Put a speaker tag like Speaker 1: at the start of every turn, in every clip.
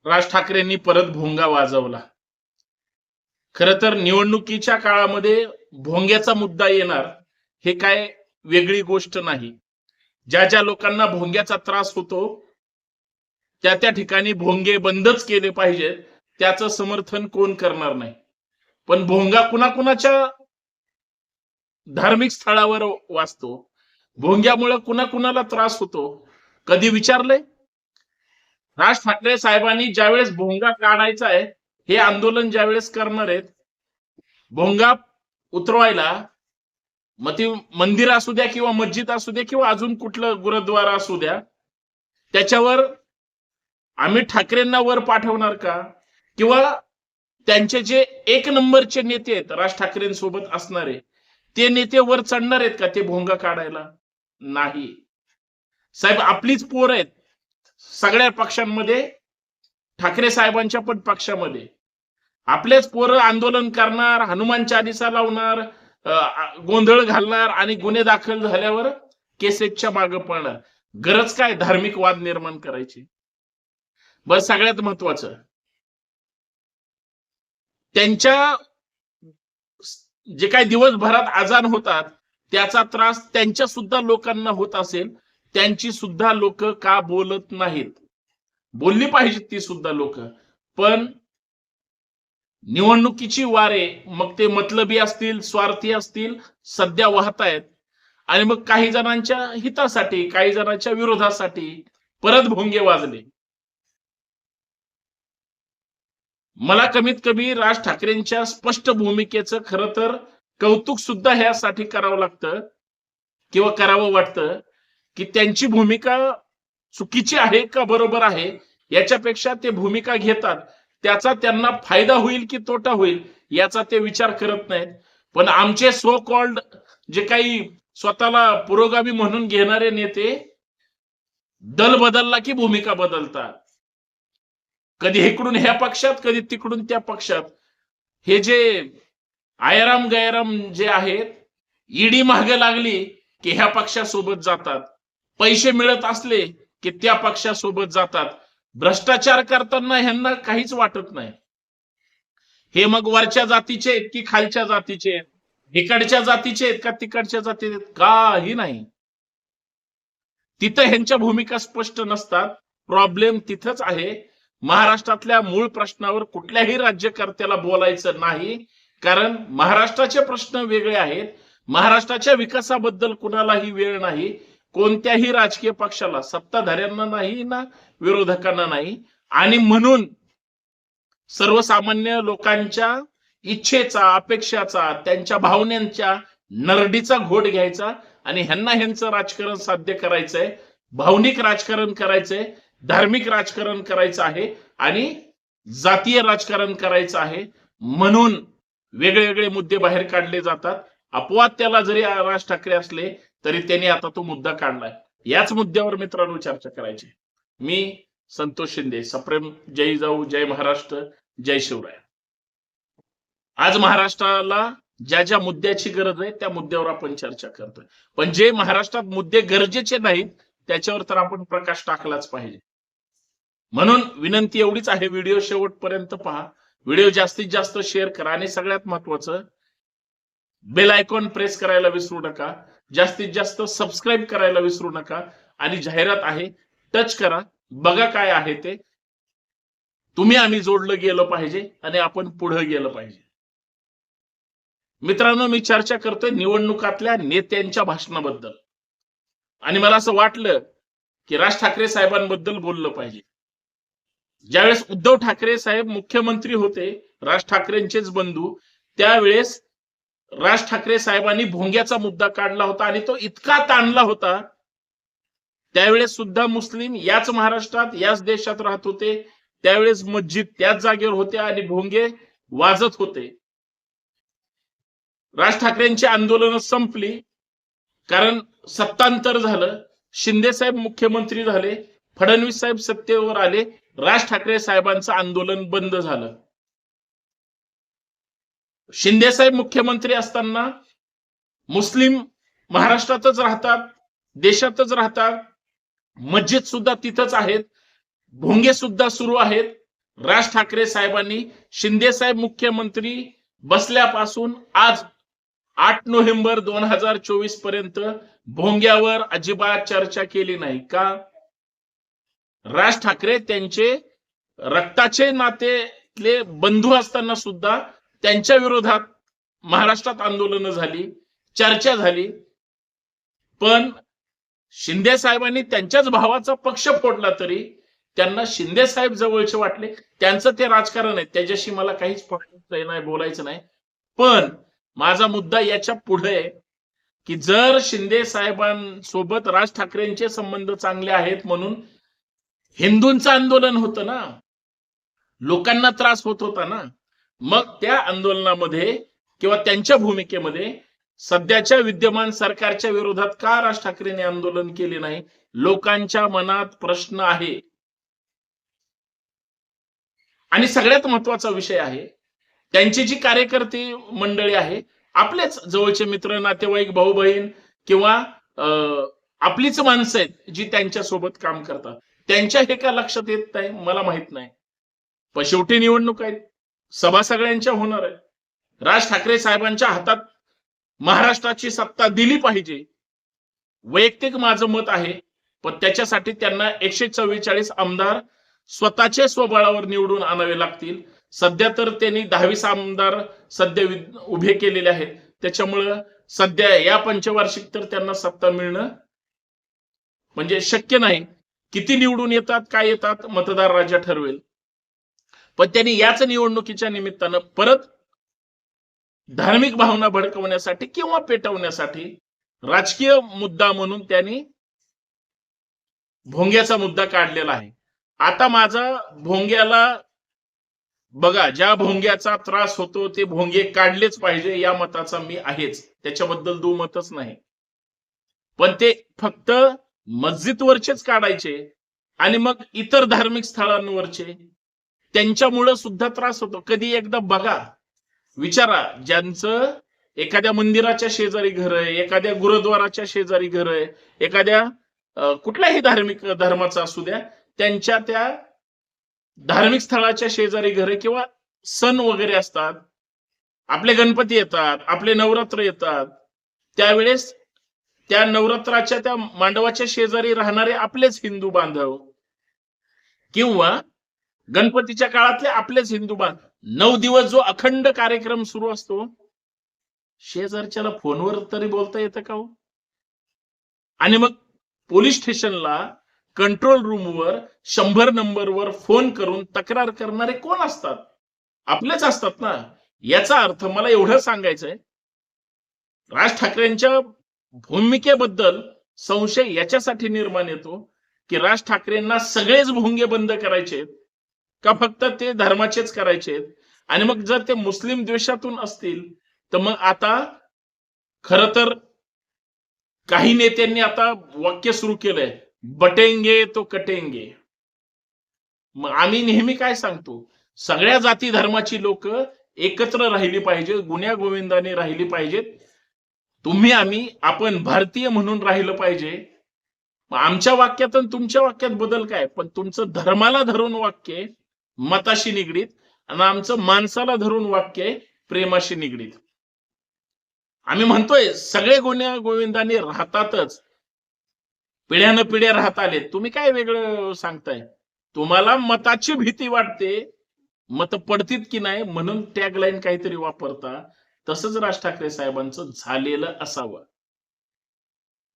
Speaker 1: राज ठाकरेंनी परत भोंगा वाजवला. खरं तर निवडणुकीच्या काळामध्ये भोंग्याचा मुद्दा येणार हे काय वेगळी गोष्ट नाही. ज्या ज्या लोकांना भोंग्याचा त्रास होतो त्या त्या ठिकाणी भोंगे बंदच केले पाहिजेत, त्याचं समर्थन कोण करणार नाही. पण भोंगा कुणाकुणाच्या धार्मिक स्थळावर वाचतो, भोंग्यामुळे कुणाकुणाला त्रास होतो, कधी विचारलंय? राज ठाकरे साहेबांनी ज्यावेळेस भोंगा काढायचा आहे, हे आंदोलन ज्यावेळेस करणार आहेत, भोंगा उतरवायला, मग ती मंदिर असू द्या किंवा मस्जिद असू द्या किंवा अजून कुठलं गुरुद्वारा असू द्या, त्याच्यावर आम्ही ठाकरेंना वर पाठवणार का? किंवा त्यांचे जे एक नंबरचे नेते आहेत राज ठाकरेंसोबत असणारे, ते नेते वर चढणार आहेत का ते भोंगा काढायला? नाही. साहेब आपलीच पोर आहेत सगळ्या पक्षांमध्ये, ठाकरे साहेबांच्या पण पक्षामध्ये आपलेच पोरं आंदोलन करणार, हनुमान चालिसा लावणार, गोंधळ घालणार आणि गुन्हे दाखल झाल्यावर केसेसच्या मागे पळणार. गरज काय धार्मिक वाद निर्माण करायची? बस सगळ्यात महत्वाचं, त्यांच्या जे काही दिवसभरात आजान होतात त्याचा त्रास त्यांच्या सुद्धा लोकांना होत असेल, त्यांची सुद्धा लोक का बोलत नाहीत? बोलली पाहिजेत ती सुद्धा लोक. पण निवडणुकीची वारे मग ते मतलबी असतील, स्वार्थी असतील, सध्या वाहत आहेत आणि मग काही जणांच्या हितासाठी, काही जणांच्या विरोधासाठी परत भोंगे वाजले. मला कमीत कमी राज ठाकरेंच्या स्पष्ट भूमिकेचं खरं तर कौतुक सुद्धा ह्यासाठी करावं लागतं किंवा करावं वाटतं की त्यांची भूमिका चुकीची आहे का बरोबर आहे याच्यापेक्षा ते भूमिका घेतात, त्याचा त्यांना फायदा होईल की तोटा होईल याचा ते विचार करत नाहीत. पण आमचे सो कॉल्ड जे काही स्वतःला पुरोगामी म्हणून घेणारे नेते दल बदलला की भूमिका बदलतात, कधी इकडून ह्या पक्षात, कधी तिकडून त्या पक्षात. हे जे आयराम गैराम जे आहेत, ईडी मागे लागली की ह्या पक्षासोबत जातात, पैसे मिळत असले की त्या पक्षासोबत जातात. भ्रष्टाचार करताना ह्यांना काहीच वाटत नाही. हे मग वरच्या जातीचे आहेत की खालच्या जातीचे आहेत, इकडच्या जातीचे आहेत का तिकडच्या जातीचे आहेत, काही नाही. तिथं ह्यांच्या भूमिका स्पष्ट नसतात. प्रॉब्लेम तिथंच आहे. महाराष्ट्रातल्या मूळ प्रश्नावर कुठल्याही राज्यकर्त्याला बोलायचं नाही, कारण महाराष्ट्राचे प्रश्न वेगळे आहेत. महाराष्ट्राच्या विकासाबद्दल कुणालाही वेळ नाही, कोणत्याही राजकीय पक्षाला, सत्ताधाऱ्यांना नाही ना विरोधकांना नाही. आणि म्हणून सर्वसामान्य लोकांच्या इच्छेचा, अपेक्षाचा, त्यांच्या भावनांच्या नरडीचा घोट घ्यायचा आणि ह्यांना ह्यांचं राजकारण साध्य करायचंय, भावनिक राजकारण करायचंय, धार्मिक राजकारण करायचं आहे आणि जातीय राजकारण करायचं आहे. म्हणून वेगळे वेगळे मुद्दे बाहेर काढले जातात. अपवाद त्याला जरी राज ठाकरे असले तरी त्यांनी आता तो मुद्दा काढलाय. याच मुद्द्यावर मित्रांनो चर्चा करायची. मी संतोष शिंदे, सप्रेम जय जाऊ, जय महाराष्ट्र, जय शिवराय. आज महाराष्ट्राला ज्या ज्या मुद्द्याची गरज आहे त्या मुद्द्यावर आपण चर्चा करतोय. पण जे महाराष्ट्रात मुद्दे गरजेचे नाहीत त्याच्यावर तर आपण प्रकाश टाकलाच पाहिजे. म्हणून विनंती एवढीच आहे, व्हिडिओ शेवटपर्यंत पहा, व्हिडिओ जास्तीत जास्त शेअर करा आणि सगळ्यात महत्वाचं बेल आयकॉन प्रेस करायला विसरू नका, जास्तीत जास्त सबस्क्राईब करायला विसरू नका आणि जाहिरात आहे टच करा, बघा काय आहे ते. तुम्ही आम्ही जोडलं गेलं पाहिजे आणि आपण पुढे गेलं पाहिजे. मित्रांनो, मी चर्चा करतोय निवडणुकातल्या नेत्यांच्या भाषणाबद्दल आणि मला असं वाटलं की राज ठाकरे साहेबांबद्दल बोललं पाहिजे. ज्यावेळेस उद्धव ठाकरे साहेब मुख्यमंत्री होते, राज ठाकरेंचेच बंधू, त्यावेळेस राज ठाकरे साहेबांनी भोंग्याचा मुद्दा काढला होता आणि तो इतका ताणला होता. त्यावेळेस सुद्धा मुस्लिम याच महाराष्ट्रात, याच देशात राहत होते, त्यावेळेस मस्जिद त्याच जागेवर होत्या आणि भोंगे वाजत होते. राज ठाकरेंची आंदोलन संपली कारण सत्तांतर झालं, शिंदे साहेब मुख्यमंत्री झाले, फडणवीस साहेब सत्तेवर आले, राज ठाकरे साहेबांचं आंदोलन बंद झालं. शिंदे साहेब मुख्यमंत्री असताना मुस्लिम महाराष्ट्रातच राहतात, देशातच राहतात, मस्जिद सुद्धा तिथंच आहेत, भोंगे सुद्धा सुरू आहेत, राज ठाकरे साहेबांनी शिंदे साहेब मुख्यमंत्री बसल्यापासून आज 8 नोव्हेंबर 2024 पर्यंत भोंग्यावर अजिबात चर्चा केली नाही का? राज ठाकरे त्यांचे रक्ताचे नातेले बंधू असताना सुद्धा त्यांच्या विरोधात महाराष्ट्रात आंदोलनं झाली, चर्चा झाली, पण शिंदे साहेबांनी त्यांच्याच भावाचा पक्ष फोडला तरी त्यांना शिंदे साहेब जवळचे वाटले. त्यांचं ते राजकारण आहे, त्याच्याशी मला काहीच नाही, बोलायचं नाही. पण माझा मुद्दा याच्या पुढे आहे की जर शिंदे साहेबांसोबत राज ठाकरेंचे संबंध चांगले आहेत म्हणून हिंदूंचं आंदोलन होतं ना, लोकांना त्रास होत होता ना, मग त्या आंदोलनामध्ये किंवा त्यांच्या भूमिकेमध्ये सध्याच्या विद्यमान सरकारच्या विरोधात का राज ठाकरेंनी आंदोलन केले नाही? लोकांच्या मनात प्रश्न आहे. आणि सगळ्यात महत्वाचा विषय आहे, त्यांची जी कार्यकर्ते मंडळी आहे, आपलेच जवळचे मित्र, नातेवाईक, भाऊ बहीण किंवा आपलीच माणसं आहेत जी त्यांच्या सोबत काम करतात, त्यांच्या हे का लक्षात येत नाही मला माहित नाही. पण शेवटी निवडणूक आहेत, सभा सगळ्यांच्या होणार आहे. राज ठाकरे साहेबांच्या हातात महाराष्ट्राची सत्ता दिली पाहिजे, वैयक्तिक माझं मत आहे. पण त्याच्यासाठी त्यांना 144 आमदार स्वतःच्या स्वबळावर निवडून आणावे लागतील. सध्या तर त्यांनी 10 आमदार सध्या उभे केलेले आहेत, त्याच्यामुळं सध्या या पंचवार्षिक तर त्यांना सत्ता मिळणं म्हणजे शक्य नाही. किती निवडून येतात, काय येतात, मतदार राजा ठरवेल. पण त्यांनी याच निवडणुकीच्या निमित्तानं परत धार्मिक भावना भडकवण्यासाठी किंवा पेटवण्यासाठी राजकीय मुद्दा म्हणून त्यांनी भोंग्याचा मुद्दा काढलेला आहे. आता माझा भोंग्याला बघा, ज्या भोंग्याचा त्रास होतो ते भोंगे काढलेच पाहिजे या मताचा मी आहेच, त्याच्याबद्दल दुमतच नाही. पण ते फक्त मस्जिदवरचेच काढायचे आणि मग इतर धार्मिक स्थळांवरचे त्यांच्यामुळे सुद्धा त्रास होतो. कधी एकदा बघा, विचारा, ज्यांचं एखाद्या मंदिराच्या शेजारी घर आहे, एखाद्या गुरुद्वाराच्या शेजारी घर आहे, एखाद्या कुठल्याही धार्मिक धर्माचा असू द्या, त्यांच्या त्या धार्मिक स्थळाच्या शेजारी घर किंवा सण वगैरे असतात, आपले गणपती येतात, आपले नवरात्र येतात, त्यावेळेस त्या नवरात्राच्या त्या मांडवाच्या शेजारी राहणारे आपलेच हिंदू बांधव किंवा गणपतीच्या काळातले आपलेच हिंदू बांधव 9 दिवस जो अखंड कार्यक्रम सुरू असतो, शेजारच्याला फोनवर तरी बोलता येतं का हो? आणि मग पोलीस स्टेशनला कंट्रोल रूमवर 100 नंबरवर फोन करून तक्रार करणारे कोण असतात? आपलेच असतात ना. याचा अर्थ मला एवढं सांगायचंय, राज ठाकरेंच्या भूमिकेबद्दल संशय याच्यासाठी निर्माण येतो की राज ठाकरेंना सगळेच भोंगे बंद करायचे का फक्त ते धर्माचेच करायचे? आणि मग जर ते मुस्लिम द्वेषातून असतील तर मग आता खरं तर काही नेत्यांनी आता वाक्य सुरू केलंय, बटेंगे तो कटेंगे. मग आम्ही नेहमी काय सांगतो, सगळ्या जाती धर्माची लोक एकत्र राहिली पाहिजे, गुण्या गोविंदाने राहिली पाहिजेत. तुम्ही आम्ही आपण भारतीय म्हणून राहिलं पाहिजे. आमच्या वाक्यात आणि तुमच्या वाक्यात बदल काय? पण तुमचं धर्माला धरून वाक्य मताशी निगडीत आणि आमचं माणसाला धरून वाक्य प्रेमाशी निगडीत. आम्ही म्हणतोय सगळे गुण्या गोविंदाने राहतातच, पिढ्यानं पिढ्या राहत आले. तुम्ही काय वेगळं सांगताय? तुम्हाला मताची भीती वाटते, मत पडतीत की नाही म्हणून टॅगलाईन काहीतरी वापरता. तसंच राज ठाकरे साहेबांचं झालेलं असावं.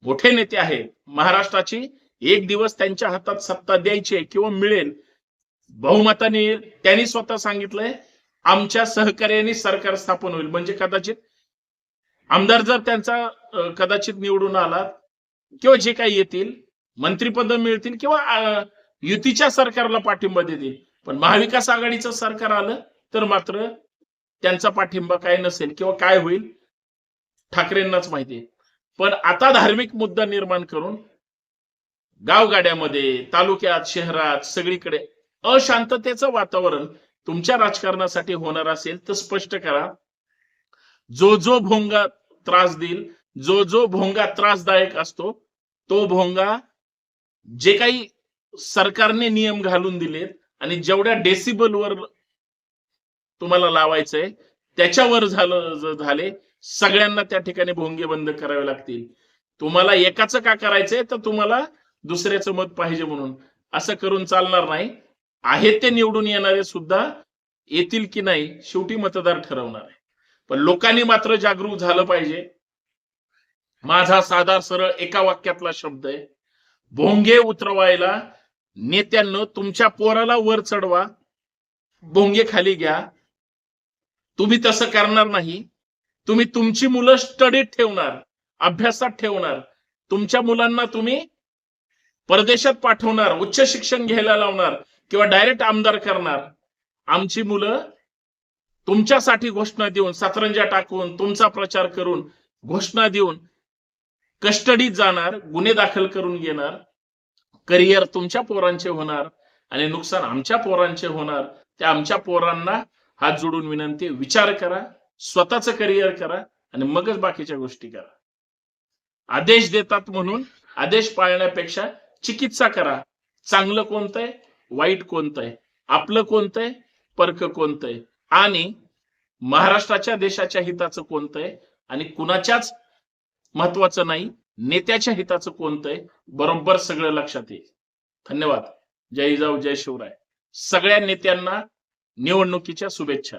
Speaker 1: मोठे नेते आहेत महाराष्ट्राची, एक दिवस त्यांच्या हातात सत्ता द्यायची किंवा मिळेल बहुमताने. त्यांनी स्वतः सांगितलंय आमच्या सहकार्याने सरकार स्थापन होईल. म्हणजे कदाचित आमदार जर त्यांचा कदाचित निवडून आला किंवा जे काही येतील मंत्रिपद मिळतील किंवा युतीच्या सरकारला पाठिंबा देतील. पण महाविकास आघाडीचं सरकार आलं तर मात्र त्यांचा पाठिंबा काय नसेल किंवा काय होईल ठाकरेंनाच माहिती. पण आता धार्मिक मुद्दा निर्माण करून गावगाड्यामध्ये, तालुक्यात, शहरात सगळीकडे अशांततेचं वातावरण तुमच्या राजकारणासाठी होणार असेल तर स्पष्ट करा. जो जो भोंगा त्रास देईल, जो जो भोंगा त्रासदायक असतो, तो भोंगा जे काही सरकारने नियम घालून दिलेत आणि जेवढ्या डेसिबलवर तुम्हाला लावायचंय त्याच्यावर झाले सगळ्यांना त्या ठिकाणी भोंगे बंद करावे लागतील. तुम्हाला एकाचं का करायचंय तर तुम्हाला दुसऱ्याचं मत पाहिजे म्हणून असं करून चालणार नाही. आहे ते निवडून येणारे सुद्धा येतील की नाही शेवटी मतदार ठरवणार आहे. पण लोकांनी मात्र जागरूक झालं पाहिजे. माझा साधा सरळ एका वाक्यातला शब्द आहे, भोंगे उतरवायला नेत्यांनो तुमच्या पोराला वर चढवा, भोंगे खाली घ्या. तुम्ही तसं करणार नाही. तुम्ही तुमची मुलं स्टडीत ठेवणार, अभ्यासात ठेवणार. तुमच्या मुलांना तुम्ही परदेशात पाठवणार, उच्च शिक्षण घ्यायला लावणार किंवा डायरेक्ट आमदार करणार. आमची मुलं तुमच्यासाठी घोषणा देऊन, सतरंजा टाकून, तुमचा प्रचार करून, घोषणा देऊन कस्टडीत जाणार, गुन्हे दाखल करून घेणार. करिअर तुमच्या पोरांचे होणार आणि नुकसान आमच्या पोरांचे होणार. त्या आमच्या पोरांना हात जोडून विनंती, विचार करा, स्वतःचं करिअर करा आणि मगच बाकीच्या गोष्टी करा. आदेश देतात म्हणून आदेश पाळण्यापेक्षा चिकित्सा करा. चांगलं कोणतंय, वाईट कोणतंय, आपलं कोणतंय, परक कोणतंय आणि महाराष्ट्राच्या देशाच्या हिताचं कोणतंय आणि कुणाच्याच महत्वाचं नाही, नेत्याच्या हिताचं कोणतंय, बरोबर सगळं लक्षात येईल. धन्यवाद. जय जिजाऊ, जय शिवराय. सगळ्या नेत्यांना निवडणुकीच्या शुभेच्छा.